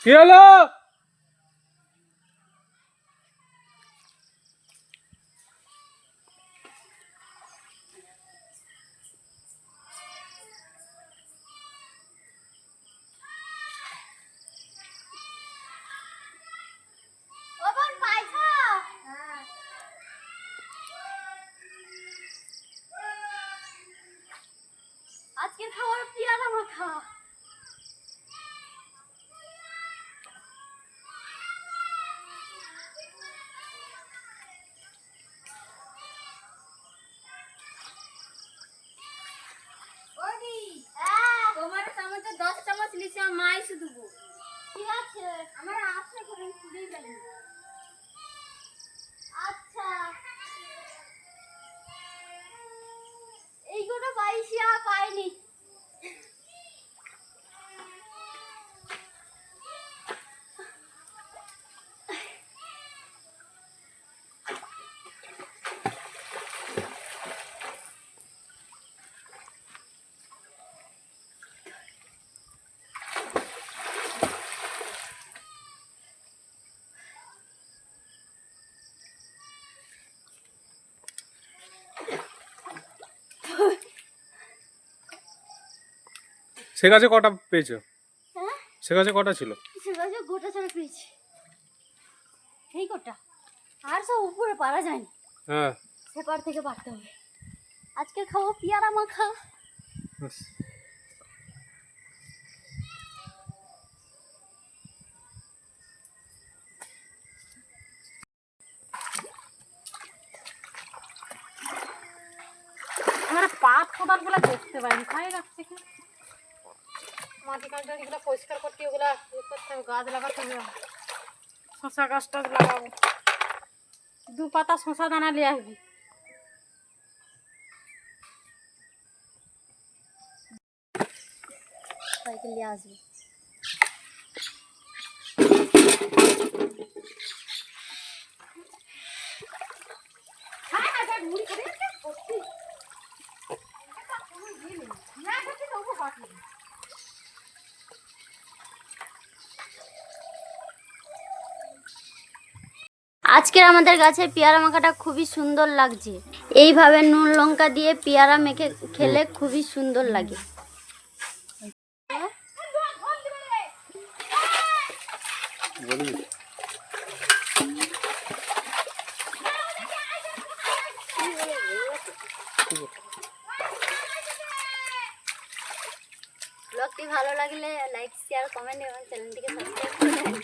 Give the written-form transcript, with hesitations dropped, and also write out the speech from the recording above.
কি হলো? আজকের খাবার পেয়ারা মাখা। তোমার চামচে 10 চামচ নিচে মাই শুধু ঠিক আছে আমার আশা করে খুবই গেল। আচ্ছা এইগুলো পাইছিয়া পাইনি। সে গাছে কটা পেয়েছো? হ্যাঁ সে গাছে কটা ছিল? সে গাছে গোটা ছাড়া পেয়েছি। এই গোটা আর সব উপরে পারা যায়নি। হ্যাঁ সেপার থেকে পারতে হবে। আজকে খাবো পেয়ারা মাখা। আমরা পাত কোদাল গুলা দেখতে পাইনি, খাই রাখছে কি মাটি কালটা এগুলো পরিষ্কার করতে, ওগুলা করতে হবে, গাছ লাগাতে হবে, শশা গাছ টাছ লাগাবো। 2 পাতা শশা দানা নিয়ে আসবি। সাইকেল নিয়ে আসবে। আজকের আমাদের গাছের পেয়ারা মাখাটা খুবই সুন্দর লাগছে। এইভাবে নুন লঙ্কা দিয়ে পেয়ারা মেখে খেলে খুবই সুন্দর লাগে। ব্লগটি ভালো লাগলে লাইক শেয়ার কমেন্ট এবং চ্যানেলটিকে সাবস্ক্রাইব করবেন।